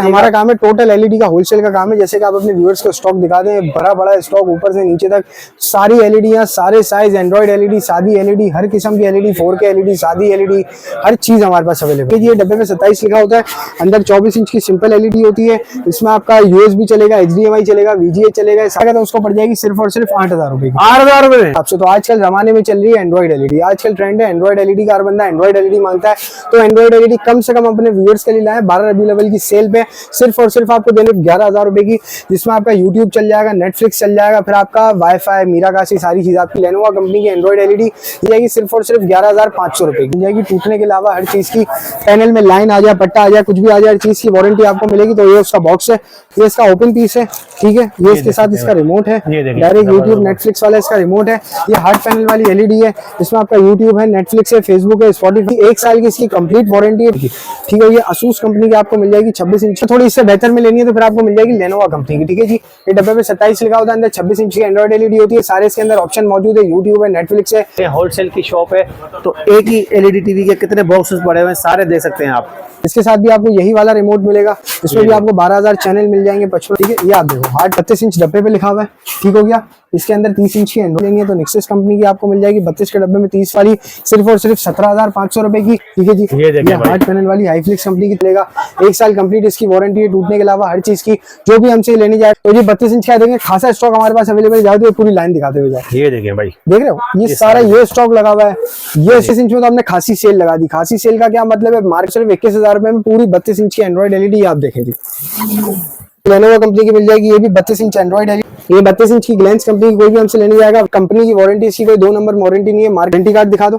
हमारा काम है टोटल एलईडी का होलसेल का काम है। जैसे कि आप अपने व्यूअर्स को स्टॉक दिखा दें, बड़ा बड़ा स्टॉक ऊपर से नीचे तक, सारी एलईडियां, सारे साइज, एंड्रॉइड एलईडी, सादी एलईडी, हर किस्म की एलईडी, 4K एलईडी, सादी एलईडी, हर चीज हमारे पास अवेलेबल है। ये डब्बे में 27 लिखा होता है, अंदर 24 इंच की सिंपल एलईडी होती है। इसमें आपका यूएसबी चलेगा, HDMI चलेगा, VGA चलेगा, तो उसको पड़ जाएगी सिर्फ और सिर्फ 8,000 रुपए की। 8,000 रुपए आपसे। तो आजकल जमाने में चल रही है एंड्रॉइड एलईडी, आजकल ट्रेंड है एंड्रॉइड एलईडी का। हर बंदा एंड्रॉइड एलईडी मांगता है, तो एंड्रॉइड एलईडी कम से कम अपने व्यूअर्स के लिए लाए 12 रबी लेवल की सेल पे सिर्फ और सिर्फ आपको देने 11,000 रुपए की, जिसमें आपका यूट्यूब चल जाएगा, नेटफ्लिक्स चल जाएगा, फिर आपका वाईफाई, मीराकाशी, सारी चीज आपकी। लेनोवा कंपनी की एंड्रॉइड एलईडी जाएगी सिर्फ और सिर्फ 11,500 रुपए की जाएगी। टूटने के अलावा हर चीज की, पैनल में लाइन आ जाए, पट्टा आ जाए, कुछ भी आ जाए, हर चीज की वारंटी आपको मिलेगी। तो ये उसका बॉक्स है, ये इसका ओपन पीस है, ठीक है। ये इसके साथ इसका रिमोट है, डायरेक्ट यूट्यूब नेटफ्लिक्स वाला इसका रिमोट है। ये हार्ड पैनल वाली एलईडी है, इसमें आपका यूट्यूब है, नेटफ्लिक्स है, फेसबुक है, स्पॉटिफाई। 1 साल की इसकी कंप्लीट वारंटी है, ठीक है। ये असूस कंपनी की आपको मिल जाएगी 26 इंच। थोड़ी इससे बेहतर में लेनी है तो फिर आपको मिल जाएगी लेनोवा कंपनी की, ठीक है जी। ये डब्बे में 27 लिखा होता है, अंदर 26 इंच की एंड्रॉइड एलईडी होती है। सारे इसके अंदर ऑप्शन मौजूद है, यूट्यूब है, नेटफ्लिक्स है। होलसेल की शॉप है, तो एक ही एलईडी टीवी के कितने बॉक्सेस पड़े हुए हैं, सारे देख सकते हैं आप। इसके साथ भी आपको यही वाला रिमोट मिलेगा, इसमें भी आपको 12,000 चैनल मिल जाएंगे 55, ठीक है। ये आप देखो हार्ड 32 इंच डब्बे पे लिखा हुआ है, ठीक हो गया। इसके अंदर 30 इंच की एंड्रॉइड लेंगे तो नेक्सस कंपनी की आपको मिल जाएगी 32 के डब्बे में 30 वाली सिर्फ और सिर्फ 17,500 रुपए की, ठीक है जी। ये हार्ड पैनल वाली हाईफ्लिक्स कंपनी की चलेगा, 1 साल कंप्लीट इसकी वारंटी है। टूटने के अलावा हर चीज की जो भी हमसे लेने जाए तो ये 32 इंच का देंगे। खासा स्टॉक हमारे पास अवेलेबल जाए तो पूरी लाइन दिखाते हुए जाए। ये देखिए भाई, देख रहे हो ये सारा ये स्टॉक लगा हुआ है। ये 26 इंच में तो हमने खासी सेल लगा दी। खासी सेल का क्या मतलब है, मार्केट सिर्फ 21,000 रुपए में पूरी 32 इंच की एंड्रॉइड एलईडी आप देखेंगे। लेनोवा कंपनी की मिल जाएगी, ये भी 32 इंच एंड्रॉइड है। ये 32 इंच की ग्लैंस कंपनी की कोई भी हमसे लेने जाएगा, कंपनी की वारंटी इसकी कोई 2 नंबर वारंटी नहीं है। वारंटी कार्ड दिखा दो,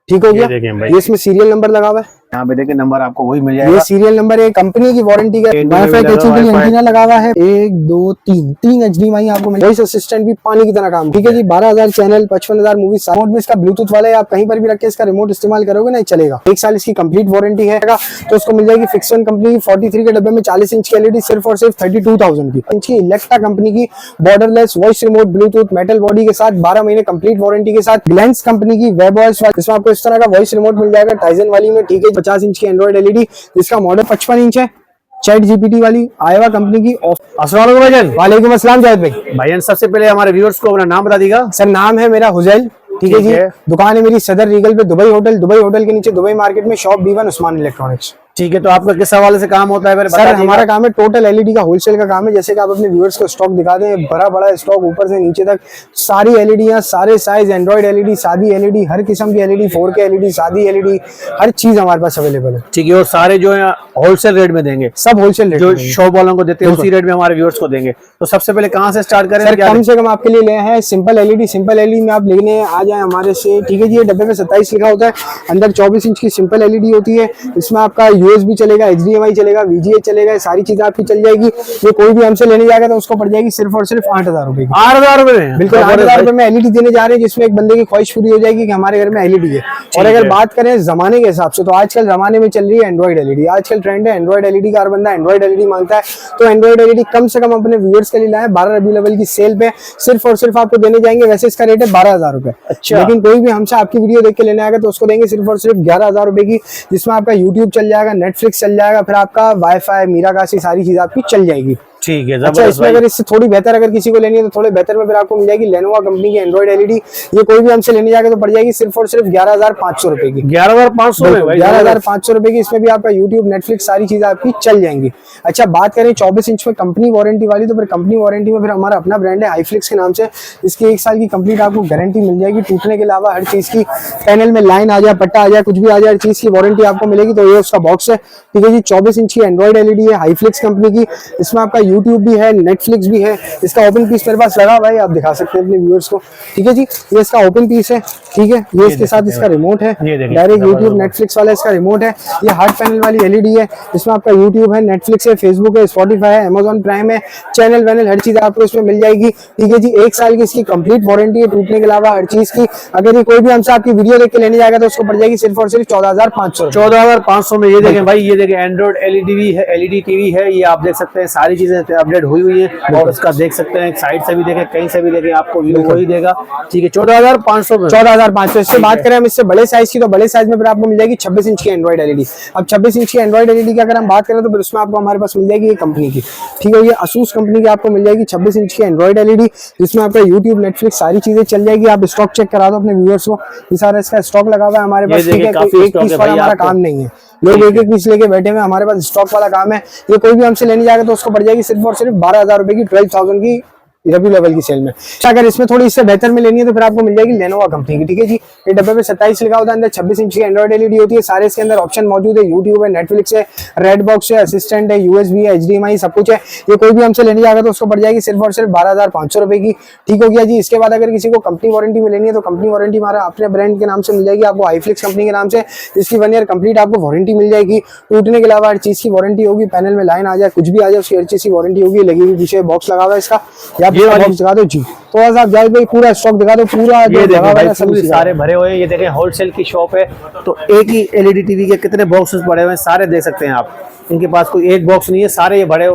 ठीक हो गया। ये इसमें सीरियल नंबर लगा हुआ है, यहाँ पे देखिए नंबर आपको वही मिल जाएगा। ये सीरियल नंबर है, कंपनी की वारंटी का। वाईफाई कैचिंग के लिए एंटीना लगा हुआ है, 1 2 3 HDMI आपको मिल। वॉइस असिस्टेंट भी पानी की तरह काम, ठीक है जी। 12,000 चैनल, 55,000 मूवी। रिमोट में इसका ब्लूटूथ वाला है, आप कहीं पर भी रख के इसका रिमोट इस्तेमाल करोगे ना, चलेगा। 1 साल इसकी कंप्लीट वारंटी है, तो उसको मिल जाएगी फिक्सन कंपनी की 43 के डब्बे में 40 इंच की एलईडी सिर्फ और सिर्फ 32,000 की। इलेक्ट्रा कंपनी की borderless voice remote, Bluetooth, metal body के साथ 12 महीने कंप्लीट वारंटी के साथ। ग्लैंस कंपनी की वेब वॉइस, इसमें आपको इस तरह का वॉइस रिमोट मिल जाएगा टाइजन वाली में, ठीक है। 50 इंच की एंड्रॉइड एलईडी, इसका मॉडल 55 इंच है। चैट जीपीटी वाली आयवा कंपनी की। अस्सलाम वालेकुम भाईजान। वालेकुम अस्सलाम जावेद भाई। भाईजान सबसे पहले हमारे व्यूअर्स को अपना नाम बता दीजिएगा। सर नाम है मेरा हुजैल, ठीक है जी। दुकान है मेरी सदर रीगल पे, दुबई होटल के नीचे दुबई मार्केट में, शॉप B1 उस्मान इलेक्ट्रॉनिक्स, ठीक है। तो आपका किस हवाले से काम होता है? सर हमारा काम है टोटल एलईडी का होलसेल का काम है। जैसे कि आप अपने व्यूअर्स को स्टॉक दिखा दें, बड़ा बड़ा स्टॉक ऊपर से नीचे तक, सारी एलईडियां, सारे साइज, एंड्रॉइड एलईडी, सादी एलईडी, हर किस्म की एलईडी, 4K एलईडी, सादी एलईडी, हर चीज हमारे पास अवेलेबल है, ठीक है। और सारे जो है होलसेल रेट में देंगे, सब होलसेल रेट जो शॉप वालों को देते हैं उसी रेट में हमारे व्यूअर्स को देंगे। तो सबसे पहले कहाँ से स्टार्ट करें? कम से कम आपके लिए ले हैं सिंपल एलईडी में आप लेने आ जाए हमारे से, ठीक है जी। ये डब्बे में 27 लिखा होता है, अंदर 24 इंच की सिंपल एलईडी होती है। इसमें आपका यूएसबी चलेगा, HDMI चलेगा, VGA चलेगा, सारी चीजें आपकी चल जाएगी। ये कोई भी हमसे लेने जाएगा तो उसको पड़ जाएगी सिर्फ और सिर्फ 8,000 रुपए की। 8,000 रुपए में? बिल्कुल 8,000 रुपए में एलईडी देने जा रहे हैं, जिसमें एक बंदे की ख्वाहिश पूरी हो जाएगी कि हमारे घर में एलईडी है। और अगर बात करें जमाने के हिसाब से, तो आजकल जमाने में चल रही है एंड्रॉइड एलईडी, आजकल ट्रेंड है एंड्रॉइड एलईडी का। हर बंदा एंड्रॉइड एलईडी मांगता है, तो एंड्रॉइड एलईडी कम से कम अपने व्यूअर्स के लिए लाए 12 रबी लेवल की सेल पे सिर्फ और सिर्फ आपको देने जाएंगे। वैसे इसका रेट है 12,000 रुपए, अच्छा। लेकिन कोई भी हमसे आपकी वीडियो देख के लेने आएगा तो उसको देंगे सिर्फ और सिर्फ 11,000 रुपए की, जिसमें आपका यूट्यूब चल जाएगा, नेटफ्लिक्स चल जाएगा, फिर आपका वाईफाई, मीराकाशी, सारी चीज आपकी चल जाएगी, ठीक है। अच्छा, इसमें अगर इससे थोड़ी बेहतर अगर किसी को लेनी है तो थोड़े बेहतर में फिर आपको मिल जाएगी लेनोवा कंपनी की एंड्रॉइड एलईडी। ये कोई भी हमसे लेने जाएगा तो पड़ जाएगी सिर्फ और सिर्फ 11,500 रुपए की। 11,500 में? 11,500 रुपए की। इसमें भी आपका यूट्यूब, नेटफ्लिक्स, सारी चीजें आपकी चल जाएंगी। अच्छा, बात करें 24 इंच में कंपनी वारंटी वाली, तो फिर कंपनी वारंटी में फिर हमारा अपना ब्रांड है हाईफ्लिक्स के नाम से। इसकी 1 साल की कंप्लीट आपको गारंटी मिल जाएगी। टूटने के अलावा हर चीज की, पैनल में लाइन आ जाए, पट्टा आ जाए, कुछ भी आ जाए, हर चीज की वारंटी आपको मिलेगी। तो ये उसका बॉक्स है, ठीक है जी। 24 इंच की एंड्रॉइड एलईडी है हाईफ्लिक्स कंपनी की। इसमें आपका यूट्यूब भी है, नेटफ्लिक्स भी है। इसका ओपन पीस मेरे पास लगा हुआ है, आप दिखा सकते हैं अपने व्यूअर्स को, ठीक है जी। ये इसका ओपन पीस है, ठीक है। ये इसके साथ इसका रिमोट है, डायरेक्ट यूट्यूब नेटफ्लिक्स वाला इसका रिमोट है। ये हार्ड पैनल वाली एलईडी है, इसमें आपका यूट्यूब है, नेटफ्लिक्स है, फेसबुक है, स्पॉटिफाई है, अमेजॉन प्राइम है, चैनल वैनल हर चीज आपको इसमें मिल जाएगी, ठीक है जी। 1 साल की इसकी कंप्लीट वारंटी है, टूटने के अलावा हर चीज की। अगर ये कोई भी हमसे आपकी वीडियो देख के लेने जाएगा तो उसको पड़ जाएगी सिर्फ और सिर्फ 14,500 14,500 में। ये देखें भाई, ये देखें एंड्रॉइड एलईडी भी है, एलईडी टीवी है, ये आप देख सकते हैं, सारी चीजें अपडेट हुई है और उसका देख सकते हैं, साइड से भी देखें, कहीं से भी देखें, आपको व्यू वही देगा। ठीक है, 14,500 में। 14,500। इससे बात करें हम इससे बड़े साइज की, तो बड़े साइज में फिर आपको मिल जाएगी 26 इंच की एंड्रॉइड एलईडी। अब 26 इंच की एंड्रॉइड एलईडी की अगर हम बात करें तो फिर उसमें आपको हमारे पास मिल जाएगी ये कंपनी की, ठीक है, ये असूस कंपनी की आपको मिल जाएगी 26 इंच की एंड्रॉइड एलईडी, जिसमें आपका यूट्यूब, नेटफ्लिक्स सारी चीजें चल जाएगी। आप स्टॉक चेक करा दो अपने व्यूअर्स को, ये सारा इसका स्टॉक लगा हुआ है हमारे पास, ठीक है, कोई एक पीस वाला हमारा काम नहीं है, लोग एक एक पीस लेके बैठे हुए, हमारे पास स्टॉक वाला काम है। ये कोई भी हमसे लेने जाएगा तो उसको पड़ जाएगी सिर्फ और सिर्फ 12,000 रुपए की, 12,000 की रबी लेवल की सेल में। अगर इसमें थोड़ी इससे बेहतर में लेनी है तो फिर आपको मिल जाएगी लेनोवा कंपनी की, ठीक है जी। ये डब्बे पे 27 लिखा होता है, अंदर 26 इंच की एंड्रॉइड एलईडी होती है। सारे इसके अंदर ऑप्शन मौजूद है, यूट्यूब है, नेटफ्लिक्स है, रेड बॉक्स है, असिस्टेंट है, यूएसबी है, एचडीएमआई सब कुछ है। ये कोई भी हमसे लेने जाएगा तो उसको पड़ जाएगी सिर्फ और सिर्फ 12,500 रुपए की, ठीक हो गया जी। इसके बाद अगर किसी को कंपनी वारंटी में लेनी है तो कंपनी वारंटी हमारा अपने ब्रांड के नाम से मिल जाएगी आपको, हाईफ्लिक्स कंपनी के नाम से, जिसकी 1 ईयर कंप्लीट आपको वारंटी मिल जाएगी। टूटने के अलावा हर चीज की वारंटी होगी, पैनल में लाइन आ जाए, कुछ भी आ जाए, उसकी हर चीज की वारंटी होगी। लगी हुई पीछे बॉक्स लगा हुआ है इसका, या बॉक्स दिखा दो जी, थोड़ा सा जाहिद भाई पूरा स्टॉक दिखा दो, पूरा ये देखें भाई, पूरे सारे भरे हुए हैं। ये देखें होलसेल की शॉप है, तो एक ही एलईडी टीवी के कितने बॉक्सेस पड़े हुए हैं सारे देख सकते हैं आप। इनके पास कोई एक बॉक्स नहीं है, सारे ये भरे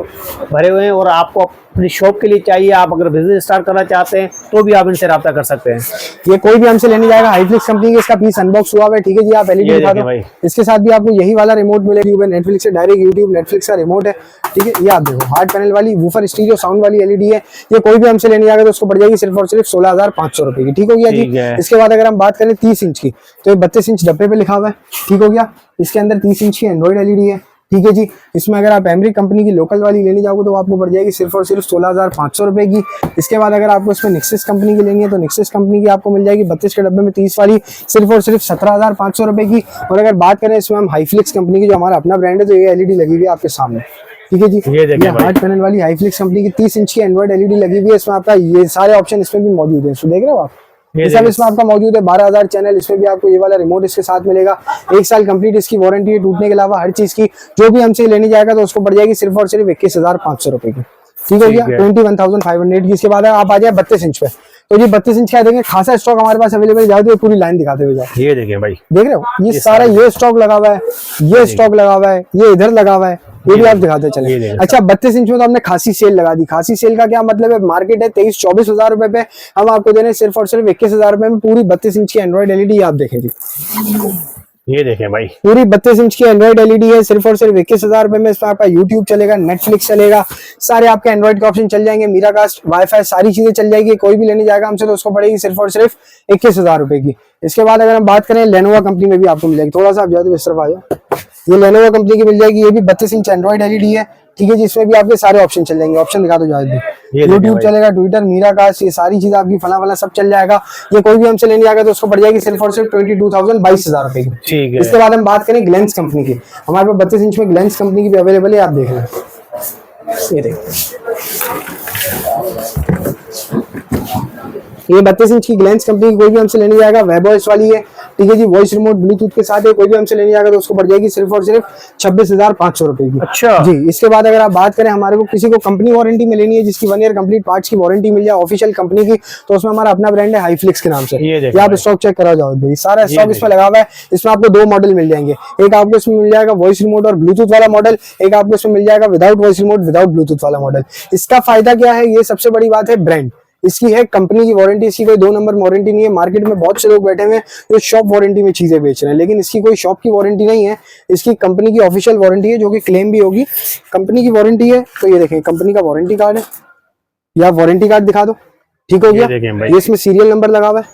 हुए हैं। और आपको अपनी शॉप के लिए चाहिए, आप अगर बिजनेस स्टार्ट करना चाहते हैं तो भी आप इनसे राब्ता कर सकते हैं। ये कोई भी हमसे लेने जाएगा, हाईफ्लिक्स कंपनी के, इसका पीस अनबॉक्स हुआ है, ठीक है जी। आप एलईडी दिखा दो, इसके साथ भी आपको यही वाला रिमोट मिलेगा, नेटफ्लिक्स से डायरेक्ट यूट्यूब नेटफ्लिक्स का रिमोट है, ठीक है। ये आप देखो हार्ड पैनल वाली वूफर स्टीरियो साउंड वाली एलईडी है। ये कोई भी हमसे लेने जाएगा तो उसको पड़ जाएगी सिर्फ और सिर्फ 16,500 रुपए की, ठीक हो गया जी। इसके बाद अगर हम बात करें 30 इंच की, तो 32 इंच डब्बे पे लिखा हुआ है, ठीक हो गया। इसके अंदर 30 इंच की एंड्रॉइड एलईडी है, ठीक है जी। इसमें अगर आप एमरी कंपनी की लोकल वाली लेने जाओगे तो आपको पड़ जाएगी सिर्फ और सिर्फ 16,500 रुपए की। इसके बाद अगर आपको इसमें निक्सिस कंपनी की लेनी है तो निक्सिस कंपनी की आपको मिल जाएगी 32 के डब्बे में 30 वाली, सिर्फ और सिर्फ 17,500 रुपए की। और अगर बात करें इसमें हम हाईफ्लिक्स कंपनी की, जो हमारा अपना ब्रांड है, तो ये एलईडी लगी हुई है आपके सामने, ठीक है जी। ये हार्ड पैनल वाली हाईफ्लिक्स कंपनी की 30 इंच की एंड्रॉइड एलईडी लगी हुई है। इसमें आपका ये सारे ऑप्शन इसमें भी मौजूद है, तो देख रहे हो आप, ये सब इसमें आपका मौजूद है। 12,000 चैनल, इसमें भी आपको ये वाला रिमोट इसके साथ मिलेगा। 1 साल कंप्लीट इसकी वारंटी है, टूटने के अलावा हर चीज की। जो भी हमसे लेने जाएगा तो उसको पड़ जाएगी सिर्फ और सिर्फ 21,500 रुपए की, ठीक हो गया, 21,500 की। इसके बाद आप आ जाए 32 इंच पे, तो ये 32 इंच का देखेंगे खासा स्टॉक हमारे पास अवेलेबल। जाओ तो पूरी लाइन दिखाते हुए जाओ, ये देखें भाई, देख रहे हो, ये सारा ये स्टॉक लगा हुआ है, ये स्टॉक लगा हुआ है, ये इधर लगा हुआ है, ये भी आप दिखाते चले। अच्छा 32 इंच में तो हमने खासी सेल लगा दी। खासी सेल का क्या मतलब है, मार्केट है 23-24 हजार रुपए पे, हम आपको दे रहे हैं सिर्फ और सिर्फ 21,000 रुपए में पूरी 32 इंच की एंड्रॉइड एलईडी। आप देखें जी, ये देखें भाई, पूरी 32 इंच की एंड्रॉइड एलईडी है, सिर्फ और सिर्फ 21,000 रुपए में। इसमें आपका यूट्यूब चलेगा, नेटफ्लिक्स चलेगा, सारे आपके एंड्रॉइड के ऑप्शन चल जाएंगे, मीराकास्ट, वाईफाई, सारी चीजें चल जाएगी। कोई भी लेने जाएगा हमसे तो उसको पड़ेगी सिर्फ और सिर्फ 21,000 रुपए की। इसके बाद अगर हम बात करें लेनोवा कंपनी में भी आपको मिल जाएगी, थोड़ा सा आप जाओ तो इस तरफ आ जाओ, ये लेनोवा कंपनी की मिल जाएगी। ये भी 32 इंच एंड्रॉइड एलईडी है, ठीक है जी। इसमें भी आपके सारे ऑप्शन चल जाएंगे, ऑप्शन दिखा दो जाओ, यूट्यूब चलेगा, ट्विटर, मीराकास्ट, ये सारी चीज आपकी फला सब चल जाएगा। ये कोई भी हमसे लेने जाएगा तो उसको पड़ जाएगी सिर्फ और सिर्फ 22,000 रुपए की, ठीक है। इसके बाद हम बात करें ग्लेंस कंपनी की, हमारे पास 32 इंच में ग्लेंस कंपनी की भी अवेलेबल है, आप देख लें, ये देखिए, ये 32 इंच की ग्लेंस कंपनी की कोई भी हमसे लेने जाएगा, वेबॉइस वाली है, ठीक है जी। वॉइस रिमोट ब्लूटूथ के साथ है, कोई भी हमसे लेने जाएगा तो उसको पड़ जाएगी सिर्फ और सिर्फ 26,500 रुपए की, अच्छा जी। इसके बाद अगर आप बात करें हमारे को किसी को कंपनी वारंटी में लेनी है, जिसकी 1 ईयर कंप्लीट पार्ट्स की वारंटी मिल जाए ऑफिशियल कंपनी की, तो उसमें हमारा अपना ब्रांड है हाईफ्लिक्स के नाम से। ये आप स्टॉक चेक करा जाओ भाई, सारा स्टॉक इसमें लगा हुआ है। इसमें आपको 2 मॉडल मिल जाएंगे, एक आपको इसमें मिल जाएगा वॉइस रिमोट और ब्लूटूथ वाला मॉडल, एक आपको इसमें मिल जाएगा without voice remote without Bluetooth वाला मॉडल। इसका फायदा क्या है, ये सबसे बड़ी बात है, ब्रांड इसकी है, कंपनी की वारंटी, इसकी कोई 2 नंबर वारंटी नहीं है। मार्केट में बहुत से लोग बैठे हुए हैं जो शॉप वारंटी में चीजें बेच रहे हैं, लेकिन इसकी कोई शॉप की वारंटी नहीं है, इसकी कंपनी की ऑफिशियल वारंटी है, जो कि क्लेम भी होगी। कंपनी की वारंटी है, तो ये देखें कंपनी का वारंटी कार्ड है, या वारंटी कार्ड दिखा दो, ठीक हो गया। ये इसमें सीरियल नंबर लगा हुआ है,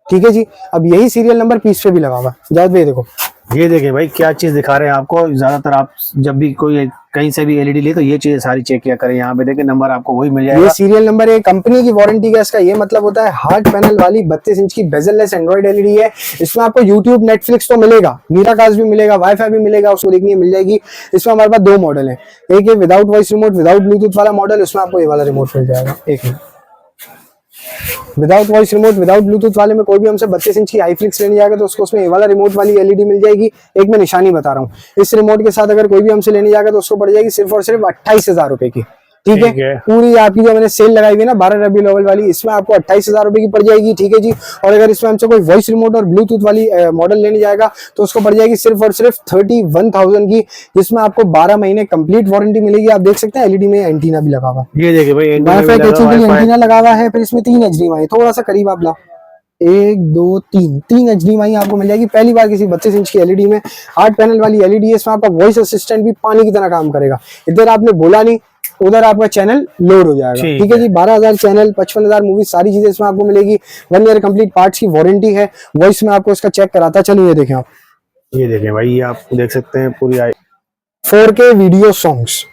ठीक है जी। अब यही सीरियल नंबर पीस पे भी लगा हुआ है, जाओ भाई देखो, ये देखें भाई क्या चीज दिखा रहे हैं आपको। ज्यादातर आप जब भी कोई कहीं से भी एलईडी ले तो ये चीजें सारी चेक किया करें। यहाँ पे देखें नंबर आपको वही मिल जाएगा, ये सीरियल नंबर है, कंपनी की वारंटी का। इसका ये मतलब होता है हार्ड पैनल वाली 32 इंच की बेजललेस एंड्रॉइड एलईडी है। इसमें आपको यूट्यूब, नेटफ्लिक्स तो मिलेगा, मीराकास्ट भी मिलेगा, वाईफाई भी मिलेगा, उसको देखनी मिल जाएगी। इसमें हमारे पास 2 मॉडल है, एक है without voice remote without Bluetooth वाला मॉडल, उसमें आपको ये वाला रिमोट मिल जाएगा। एक minute, without voice remote without Bluetooth वाले में कोई भी हमसे 32 इंच की हाईफ्लिक्स लेने जाएगा तो उसको उसमें ये वाला रिमोट वाली एलईडी मिल जाएगी। एक मैं निशानी बता रहा हूँ, इस रिमोट के साथ अगर कोई भी हमसे लेने जाएगा तो उसको पड़ जाएगी सिर्फ और सिर्फ 28,000 रुपए की, ठीक ठीक है। है। पूरी आपकी जो मैंने सेल लगाई हुई है ना 12 रबी लेवल वाली, इसमें आपको 28,000 रुपए की पड़ जाएगी। ठीक है जी। और अगर इसमें हमसे कोई वॉइस रिमोट और ब्लूटूथ वाली मॉडल लेने जाएगा तो उसको पड़ जाएगी सिर्फ और सिर्फ 31,000 की, जिसमें आपको 12 महीने कंप्लीट वारंटी मिलेगी। आप देख सकते हैं एलईडी में एंटीना भी लगा हुआ है, ये देखिए भाई वाईफाई कैचिंग के लिए एंटीना लगा हुआ है। फिर इसमें 3 HDMI, थोड़ा सा करीब आप लाओ, 1 2 3 HDMI आपको मिल जाएगी। पहली बार किसी 32 इंच की एलईडी में 8 पैनल वाली एलईडी है। इसमें आपका वॉइस असिस्टेंट भी पानी की तरह काम करेगा। इधर आपने बोला नहीं, उधर आपका चैनल लोड हो जाएगा। ठीक है जी। 12,000 चैनल, 55,000 मूवी, सारी चीजें इसमें आपको मिलेगी। 1 ईयर कंप्लीट पार्ट्स की वारंटी है। वॉइस में आपको इसका चेक कराता चलो, ये देखें आप, ये देखें भाई, ये आप देख सकते हैं पूरी 4K वीडियो सॉन्ग्स।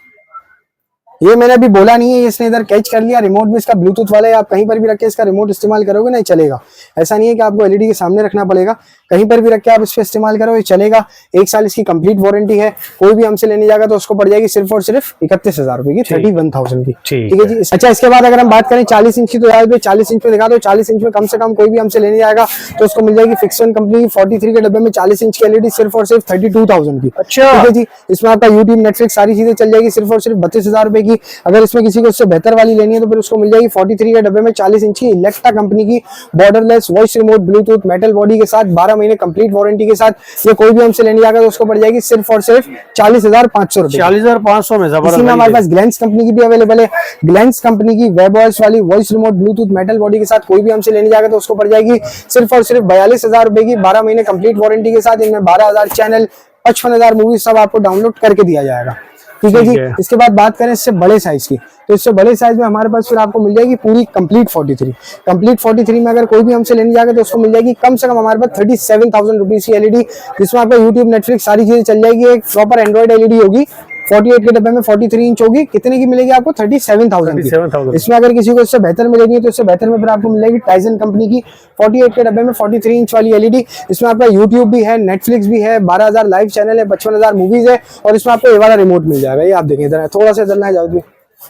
ये मैंने अभी बोला नहीं है, इसने इधर कैच कर लिया। रिमोट भी इसका ब्लूटूथ वाला है, आप कहीं पर भी रख के इसका रिमोट इस्तेमाल करोगे नहीं चलेगा। ऐसा नहीं है कि आपको एलईडी के सामने रखना पड़ेगा, कहीं पर भी रख के आप इस पे इस्तेमाल करो, ये चलेगा। 1 साल इसकी कंप्लीट वारंटी है। कोई भी हमसे लेने जाएगा तो उसको पड़ जाएगी सिर्फ और सिर्फ 31,000 रुपए की, 31,000 की। ठीक है जी। अच्छा, इसके बाद अगर हम बात करें 40 इंच की, तो यार 40 इंच में दिखा दो। 40 इंच में कम से कम कोई भी हमसे लेने जाएगा तो उसको मिल जाएगी फिक्सन कंपनी की 43 के डब्बे में 40 इंच की एलईडी सिर्फ और सिर्फ 32,000 की। अच्छा। ठीक है जी। इसमें आपका यूट्यूब, नेटफ्लिक्स सारी चीजें चल जाएगी सिर्फ और सिर्फ 32,000 रुपए की। अगर इसमें किसी को इससे बेहतर वाली लेनी है तो फिर उसको मिल जाएगी 43 के डब्बे में 40 इंच की इलेक्ट्रा कंपनी की borderless voice remote Bluetooth metal body के साथ 12 महीने कंप्लीट वारंटी के साथ। ये कोई भी हमसे लेने जाएगा तो उसको पड़ जाएगी सिर्फ और सिर्फ 40,500 रुपए। 40,500 में जबरदस्त। इसी में हमारे पास ग्लैंस कंपनी की भी अवेलेबल है। ग्लैंस कंपनी की वेब वॉइस वाली voice remote Bluetooth metal body के साथ कोई भी हमसे लेने जाएगा तो उसको पड़ जाएगी सिर्फ और सिर्फ 42,000 रुपए की, 12 महीने कंप्लीट वारंटी के साथ। इनमें 12,000 चैनल, 55,000 मूवी सब आपको डाउनलोड करके दिया जाएगा। ठीक है जी। इसके बाद बात करें इससे बड़े साइज की, तो इससे बड़े साइज में हमारे पास फिर आपको मिल जाएगी पूरी कंप्लीट 43। कंप्लीट 43 में अगर कोई भी हमसे लेने जाएगा तो उसको मिल जाएगी कम से कम हमारे पास 37,000 रुपीज की एलईडी, जिसमें आपका यूट्यूब, नेटफ्लिक्स सारी चीजें चल जाएगी। एक प्रॉपर एंड्रॉइड एलईडी होगी, 48 के डब्बे में 43 इंच होगी। कितने की मिलेगी आपको? 37,000 की। इसमें अगर किसी को इससे बेहतर मिलेगी तो इससे बेहतर में फिर आपको मिलेगी टाइजन कंपनी की 48 के डब्बे में 43 इंच वाली एलईडी। इसमें आपका यूट्यूब भी है, नेटफ्लिक्स भी है, 12,000 लाइव चैनल है, 55,000 मूवीज है, और इसमें आपको ये वाला रिमोट मिल जाएगा। ये आप देखें इधर, थोड़ा सा इधर ना जाओ भी,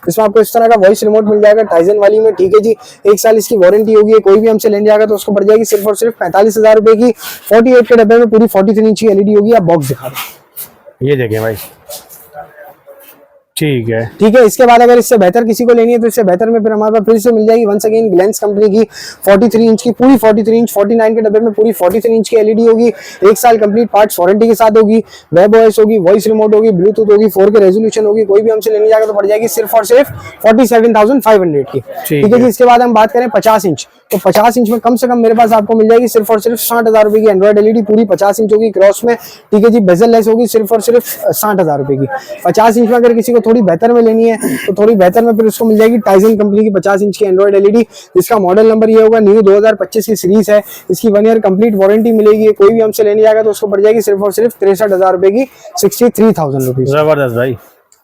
इसमें आपको इस तरह का वॉइस रिमोट मिल जाएगा टाइजन वाली में। ठीक है जी। 1 साल इसकी वारंटी होगी। कोई भी हमसे लेने जाएगा तो उसको पड़ जाएगी सिर्फ और सिर्फ 45,000 रुपए की। 48 के डब्बे में पूरी 43 इंच की एलईडी होगी। आप बॉक्स दिखा दो, ये देखें भाई। ठीक है। ठीक है। इसके बाद अगर इससे बेहतर किसी को लेनी है तो इससे बेहतर में फिर हमारे पास फिर से मिल जाएगी वंस अगेन ग्लैंस कंपनी की 43 इंच की, पूरी 43 इंच, 49 के डब्बे में पूरी 43 इंच की एलईडी होगी। 1 साल कंप्लीट पार्ट्स वारंटी के साथ होगी। वेब ओएस होगी, वॉइस रिमोट होगी, ब्लूटूथ होगी, 4K रेजोल्यूशन होगी। कोई भी हमसे लेने जाएगा तो पड़ जाएगी सिर्फ और सिर्फ 47,500 की। ठीक है जी। इसके बाद हम बात करें 50 इंच, तो 50 इंच में कम से कम मेरे पास आपको मिल जाएगी सिर्फ और सिर्फ 60,000 रुपए की एंड्रॉइड एलईडी, पूरी 50 इंच होगी क्रॉस में। ठीक है जी। बेजल लेस होगी, सिर्फ और सिर्फ 60,000 रुपए की। 50 इंच में अगर किसी को थोड़ी बेहतर में लेनी है तो थोड़ी बेहतर में फिर उसको मिल जाएगी टाइजन कंपनी की 50 इंच की एंड्रॉइड एलईडी। इसका मॉडल नंबर ये होगा, न्यू 2025 की सीरीज है। इसकी 1 ईयर कंप्लीट वारंटी मिलेगी। कोई भी हमसे लेने जाएगा तो उसको पड़ जाएगी सिर्फ और सिर्फ 63,000 रुपए की, 63,000 रुपीज। जबरदस्त भाई।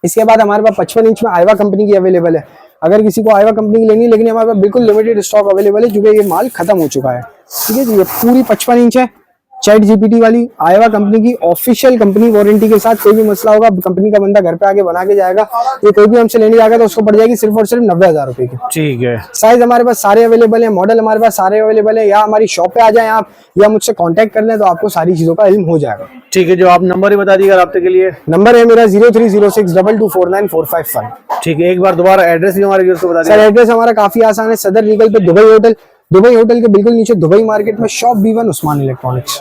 इसके बाद हमारे पास 55 इंच में आईवा कंपनी की अवेलेबल है। अगर किसी को आईवा कंपनी की लेनी है, लेकिन हमारे पास बिल्कुल लिमिटेड स्टॉक अवेलेबल है क्योंकि ये माल खत्म हो चुका है। ठीक है जी। ये पूरी 55 इंच है, चैट जीपीटी वाली आईवा कंपनी की ऑफिशियल कंपनी वारंटी के साथ। कोई भी मसला होगा कंपनी का बंदा घर पे आके बना के जाएगा। ये कोई भी हमसे लेने जाएगा तो उसको पड़ जाएगी सिर्फ और सिर्फ 90,000 रुपए की। ठीक है। साइज हमारे पास सारे अवेलेबल है, मॉडल हमारे पास सारे अवेलेबल है। या हमारी शॉप पे आ जाए आप, या मुझसे कांटेक्ट कर लें तो आपको सारी चीजों का इल्म हो जाएगा। ठीक है। जो आप नंबर ही बता दीजिएगा रब्ते के लिए। नंबर है मेरा 0306224945। ठीक है। एक बार दोबारा एड्रेस भी हमारे व्यूअर्स को बता सर दीजिए। एड्रेस हमारा काफी आसान है, सदर लीगल पे दुबई होटल, दुबई होटल के बिल्कुल नीचे दुबई मार्केट में शॉप B1 उस्मान इलेक्ट्रॉनिक्स।